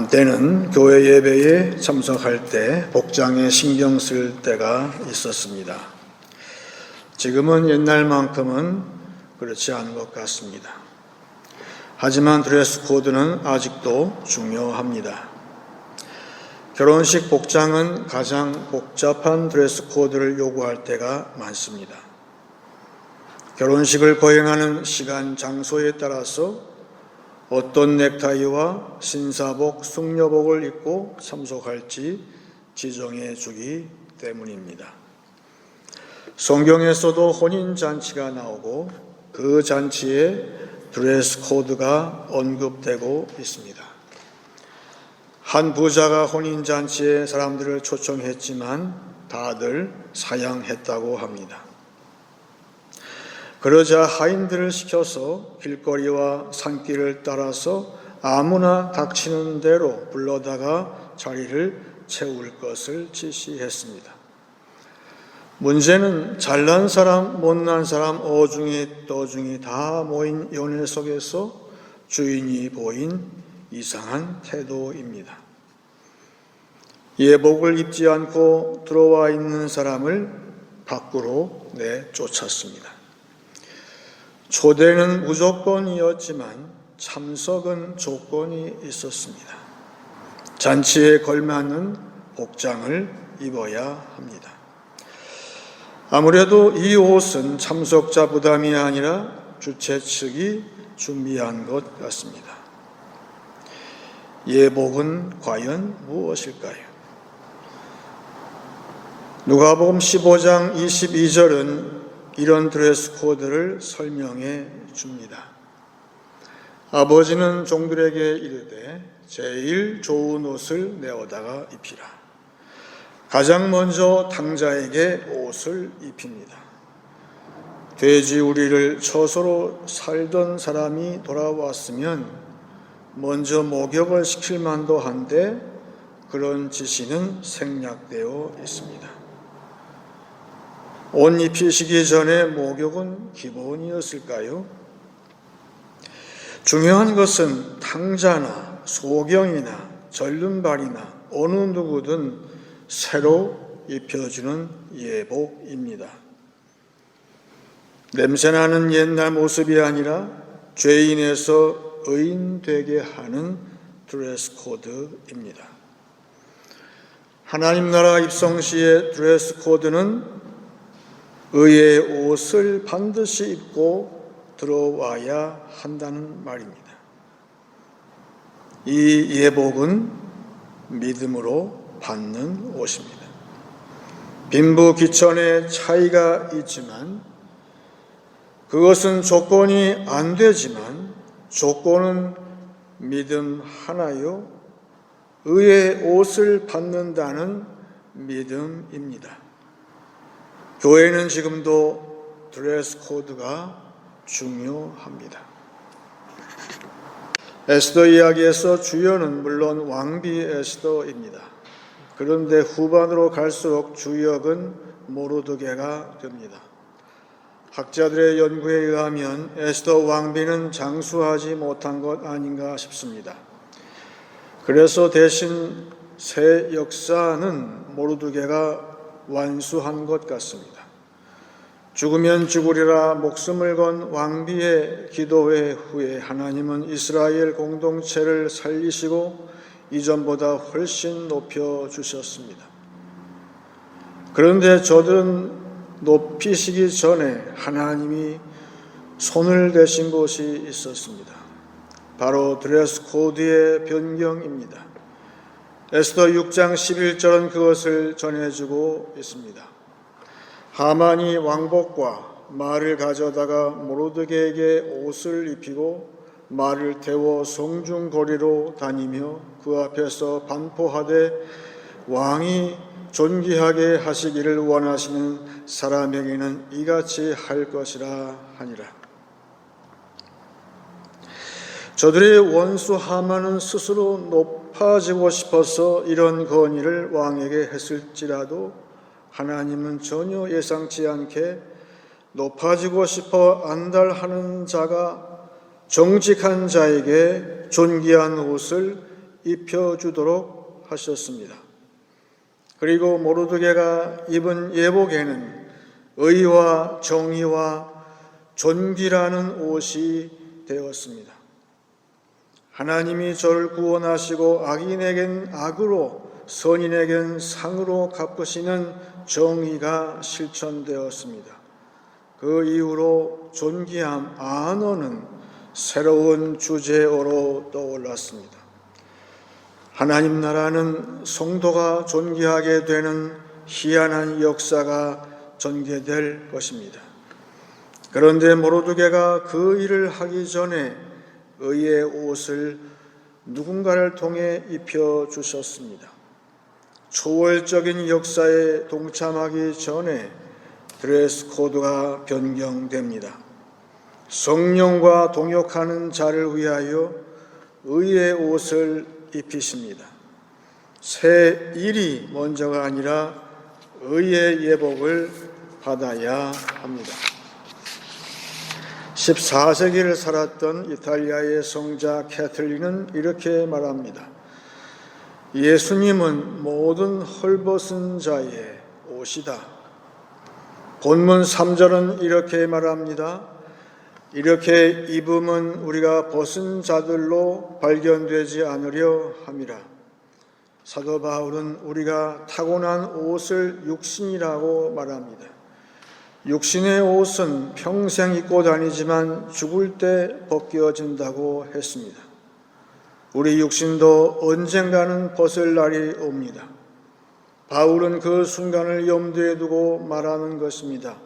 한때는 교회 예배에 참석할 때 복장에 신경 쓸 때가 있었습니다. 지금은 옛날만큼은 그렇지 않은 것 같습니다. 하지만 드레스 코드는 아직도 중요합니다. 결혼식 복장은 가장 복잡한 드레스 코드를 요구할 때가 많습니다. 결혼식을 거행하는 시간, 장소에 따라서 어떤 넥타이와 신사복, 숙녀복을 입고 참석할지 지정해 주기 때문입니다. 성경에서도 혼인잔치가 나오고 그 잔치에 드레스 코드가 언급되고 있습니다. 한 부자가 혼인잔치에 사람들을 초청했지만 다들 사양했다고 합니다. 그러자 하인들을 시켜서 길거리와 산길을 따라서 아무나 닥치는 대로 불러다가 자리를 채울 것을 지시했습니다. 문제는 잘난 사람, 못난 사람, 어중이 떠중이 다 모인 연회 속에서 주인이 보인 이상한 태도입니다. 예복을 입지 않고 들어와 있는 사람을 밖으로 내쫓았습니다. 초대는 무조건이었지만 참석은 조건이 있었습니다. 잔치에 걸맞는 복장을 입어야 합니다. 아무래도 이 옷은 참석자 부담이 아니라 주최 측이 준비한 것 같습니다. 예복은 과연 무엇일까요? 누가복음 15장 22절은 이런 드레스 코드를 설명해 줍니다. 아버지는 종들에게 이르되 제일 좋은 옷을 내어다가 입히라. 가장 먼저 당자에게 옷을 입힙니다. 돼지우리를 처소로 살던 사람이 돌아왔으면 먼저 목욕을 시킬 만도 한데 그런 지시는 생략되어 있습니다. 옷 입히시기 전에 목욕은 기본이었을까요? 중요한 것은 탕자나 소경이나 절름발이나 어느 누구든 새로 입혀주는 예복입니다. 냄새나는 옛날 모습이 아니라 죄인에서 의인 되게 하는 드레스 코드입니다. 하나님 나라 입성 시의 드레스 코드는 의의 옷을 반드시 입고 들어와야 한다는 말입니다. 이 예복은 믿음으로 받는 옷입니다. 빈부귀천의 차이가 있지만 그것은 조건이 안 되지만 조건은 믿음 하나요 의의 옷을 받는다는 믿음입니다. 교회는 지금도 드레스 코드가 중요합니다. 에스더 이야기에서 주역은 물론 왕비 에스더입니다. 그런데 후반으로 갈수록 주역은 모르드게가 됩니다. 학자들의 연구에 의하면 에스더 왕비는 장수하지 못한 것 아닌가 싶습니다. 그래서 대신 새 역사는 모르드게가 완수한 것 같습니다. 죽으면 죽으리라 목숨을 건 왕비의 기도회 후에 하나님은 이스라엘 공동체를 살리시고 이전보다 훨씬 높여주셨습니다. 그런데 저들은 높이시기 전에 하나님이 손을 대신 곳이 있었습니다. 바로 드레스 코드의 변경입니다. 에스더 6장 11절은 그것을 전해주고 있습니다. 하만이 왕복과 말을 가져다가 모르드게에게 옷을 입히고 말을 태워 성중거리로 다니며 그 앞에서 반포하되 왕이 존귀하게 하시기를 원하시는 사람에게는 이같이 할 것이라 하니라. 저들의 원수 하만은 스스로 높아지고 싶어서 이런 건의를 왕에게 했을지라도 하나님은 전혀 예상치 않게 높아지고 싶어 안달하는 자가 정직한 자에게 존귀한 옷을 입혀주도록 하셨습니다. 그리고 모르드게가 입은 예복에는 의와 정의와 존귀라는 옷이 되었습니다. 하나님이 저를 구원하시고 악인에겐 악으로 선인에겐 상으로 갚으시는 정의가 실천되었습니다. 그 이후로 존귀함 안어는 새로운 주제어로 떠올랐습니다. 하나님 나라는 성도가 존귀하게 되는 희한한 역사가 전개될 것입니다. 그런데 모르드게가 그 일을 하기 전에 의의 옷을 누군가를 통해 입혀주셨습니다. 초월적인 역사에 동참하기 전에 드레스 코드가 변경됩니다. 성령과 동역하는 자를 위하여 의의 옷을 입히십니다. 새 일이 먼저가 아니라 의의 예복을 받아야 합니다. 14세기를 살았던 이탈리아의 성자 캐틀린은 이렇게 말합니다. 예수님은 모든 헐벗은 자의 옷이다. 본문 3절은 이렇게 말합니다. 이렇게 입음은 우리가 벗은 자들로 발견되지 않으려 함이라. 사도 바울은 우리가 타고난 옷을 육신이라고 말합니다. 육신의 옷은 평생 입고 다니지만 죽을 때 벗겨진다고 했습니다. 우리 육신도 언젠가는 벗을 날이 옵니다. 바울은 그 순간을 염두에 두고 말하는 것입니다.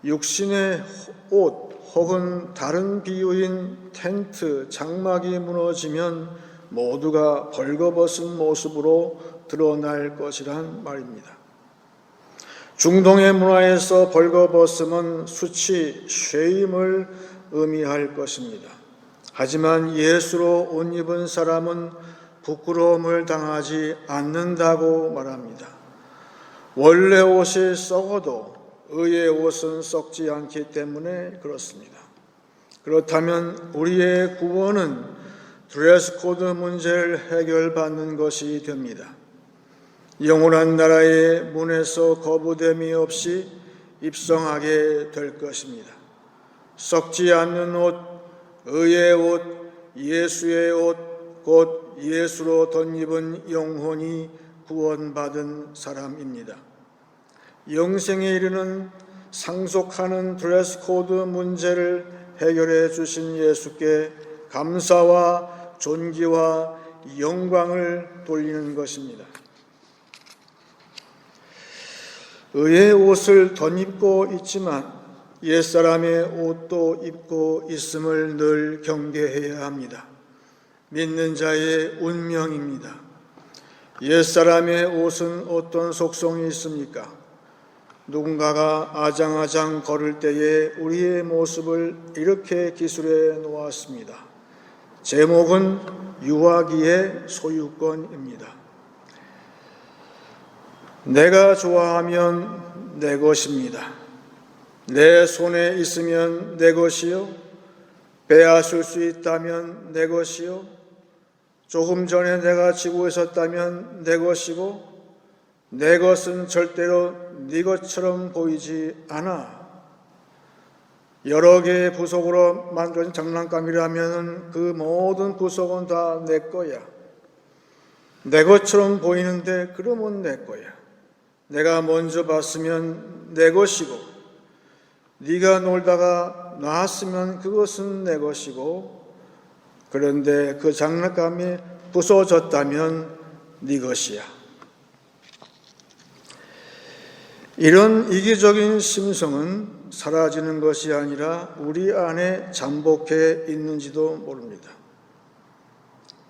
육신의 옷 혹은 다른 비유인 텐트, 장막이 무너지면 모두가 벌거벗은 모습으로 드러날 것이란 말입니다. 중동의 문화에서 벌거벗음은 수치, 쉐임을 의미할 것입니다. 하지만 예수로 옷 입은 사람은 부끄러움을 당하지 않는다고 말합니다. 원래 옷이 썩어도 의의 옷은 썩지 않기 때문에 그렇습니다. 그렇다면 우리의 구원은 드레스 코드 문제를 해결받는 것이 됩니다. 영원한 나라의 문에서 거부됨이 없이 입성하게 될 것입니다. 썩지 않는 옷, 의의 옷, 예수의 옷, 곧 예수로 덧입은 영혼이 구원받은 사람입니다. 영생에 이르는 상속하는 드레스 코드 문제를 해결해 주신 예수께 감사와 존귀와 영광을 돌리는 것입니다. 의의 옷을 덧입고 있지만 옛사람의 옷도 입고 있음을 늘 경계해야 합니다. 믿는 자의 운명입니다. 옛사람의 옷은 어떤 속성이 있습니까? 누군가가 아장아장 걸을 때에 우리의 모습을 이렇게 기술해 놓았습니다. 제목은 유아기의 소유권입니다. 내가 좋아하면 내 것입니다. 내 손에 있으면 내 것이요, 빼앗을 수 있다면 내 것이요, 조금 전에 내가 쥐고 있었다면 내 것이고, 내 것은 절대로 네 것처럼 보이지 않아. 여러 개의 부속으로 만들어진 장난감이라면 그 모든 부속은 다 내 거야. 내 것처럼 보이는데 그러면 내 거야. 내가 먼저 봤으면 내 것이고, 네가 놀다가 나왔으면 그것은 내 것이고, 그런데 그 장난감이 부서졌다면 네 것이야. 이런 이기적인 심성은 사라지는 것이 아니라 우리 안에 잠복해 있는지도 모릅니다.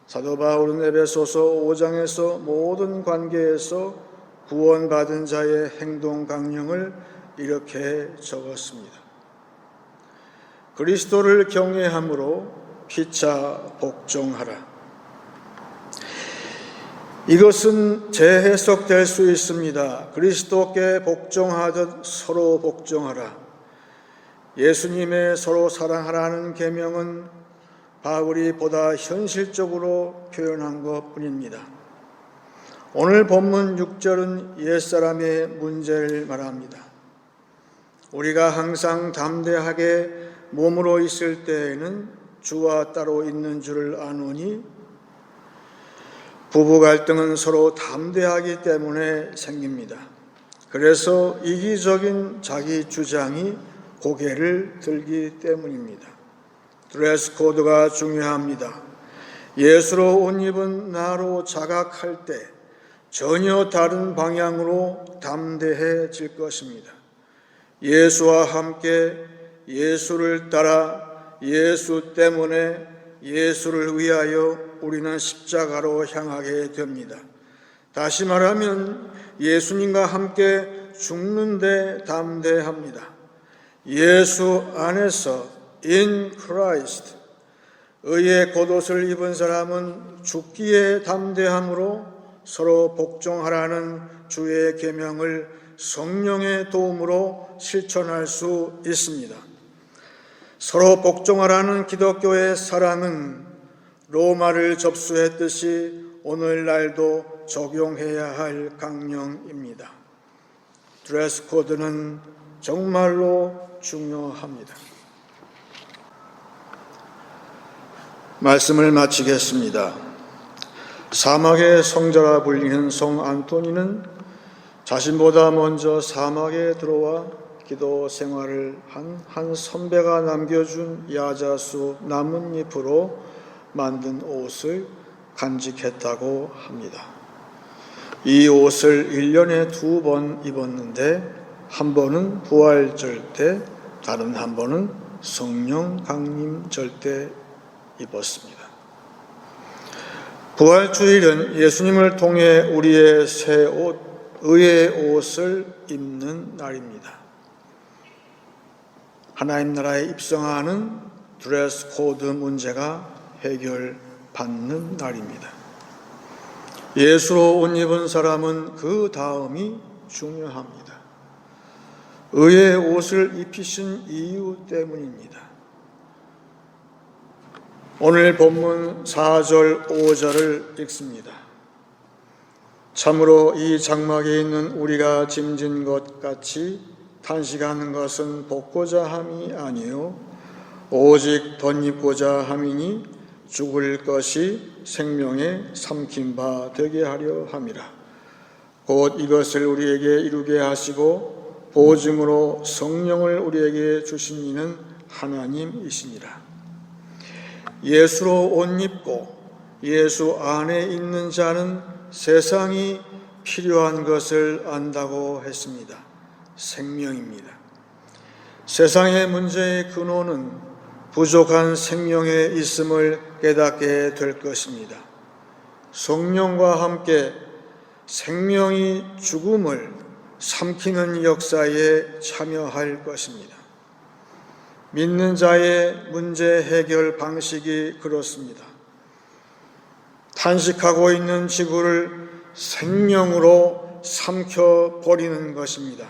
사도 바울은 에베소서 5장에서 모든 관계에서 구원받은 자의 행동 강령을 이렇게 적었습니다. 그리스도를 경외함으로 피차 복종하라. 이것은 재해석될 수 있습니다. 그리스도께 복종하듯 서로 복종하라. 예수님의 서로 사랑하라는 계명은 바울이 보다 현실적으로 표현한 것뿐입니다. 오늘 본문 6절은 옛사람의 문제를 말합니다. 우리가 항상 담대하게 몸으로 있을 때에는 주와 따로 있는 줄을 아노니, 부부 갈등은 서로 담대하기 때문에 생깁니다. 그래서 이기적인 자기 주장이 고개를 들기 때문입니다. 드레스 코드가 중요합니다. 예수로 옷 입은 나로 자각할 때 전혀 다른 방향으로 담대해질 것입니다. 예수와 함께, 예수를 따라, 예수 때문에, 예수를 위하여 우리는 십자가로 향하게 됩니다. 다시 말하면 예수님과 함께 죽는데 담대합니다. 예수 안에서 in Christ, 의의 겉옷을 입은 사람은 죽기에 담대함으로 서로 복종하라는 주의 계명을 성령의 도움으로 실천할 수 있습니다. 서로 복종하라는 기독교의 사랑은 로마를 접수했듯이 오늘날도 적용해야 할 강령입니다. 드레스 코드는 정말로 중요합니다. 말씀을 마치겠습니다. 사막의 성자라 불리는 성 안토니는 자신보다 먼저 사막에 들어와 기도 생활을 한 선배가 남겨준 야자수 나뭇잎으로 만든 옷을 간직했다고 합니다. 이 옷을 1년에 2번 입었는데, 한 번은 부활절 때, 다른 한 번은 성령 강림절 때 입었습니다. 부활주일은 예수님을 통해 우리의 새 옷, 의의 옷을 입는 날입니다. 하나님 나라에 입성하는 드레스 코드 문제가 해결받는 날입니다. 예수로 옷 입은 사람은 그 다음이 중요합니다. 의의 옷을 입히신 이유 때문입니다. 오늘 본문 4절, 5절을 읽습니다. 참으로 이 장막에 있는 우리가 짐진 것 같이 탄식하는 것은 복고자 함이 아니요 오직 덧입고자 함이니 죽을 것이 생명에 삼킨 바 되게 하려 함이라. 곧 이것을 우리에게 이루게 하시고 보증으로 성령을 우리에게 주신 이는 하나님이시니라. 예수로 옷 입고 예수 안에 있는 자는 세상이 필요한 것을 안다고 했습니다. 생명입니다. 세상의 문제의 근원은 부족한 생명에 있음을 깨닫게 될 것입니다. 성령과 함께 생명이 죽음을 삼키는 역사에 참여할 것입니다. 믿는 자의 문제 해결 방식이 그렇습니다. 탄식하고 있는 지구를 생명으로 삼켜버리는 것입니다.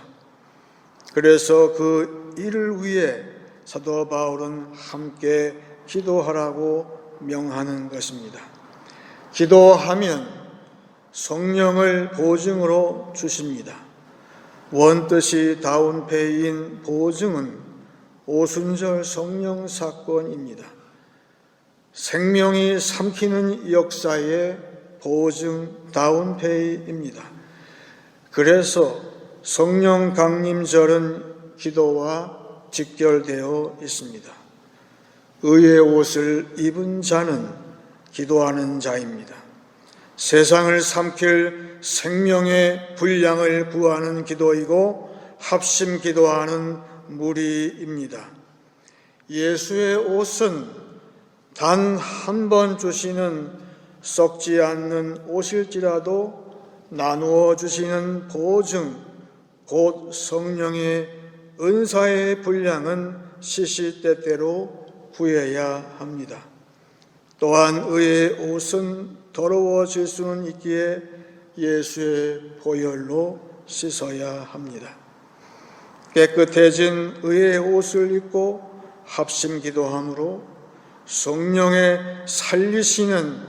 그래서 그 일을 위해 사도 바울은 함께 기도하라고 명하는 것입니다. 기도하면 성령을 보증으로 주십니다. 원뜻이 다운페이인 보증은 오순절 성령 사건입니다. 생명이 삼키는 역사의 보증 다운페이입니다. 그래서 성령 강림절은 기도와 직결되어 있습니다. 의의 옷을 입은 자는 기도하는 자입니다. 세상을 삼킬 생명의 분량을 구하는 기도이고 합심 기도하는 무리입니다. 예수의 옷은 단 한 번 주시는 썩지 않는 옷일지라도 나누어 주시는 보증, 곧 성령의 은사의 분량은 시시때때로 구해야 합니다. 또한 의의 옷은 더러워질 수는 있기에 예수의 보혈로 씻어야 합니다. 깨끗해진 의의 옷을 입고 합심 기도함으로 성령의 살리시는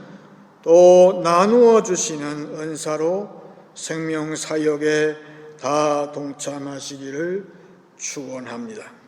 또 나누어 주시는 은사로 생명 사역에 다 동참하시기를 축원합니다.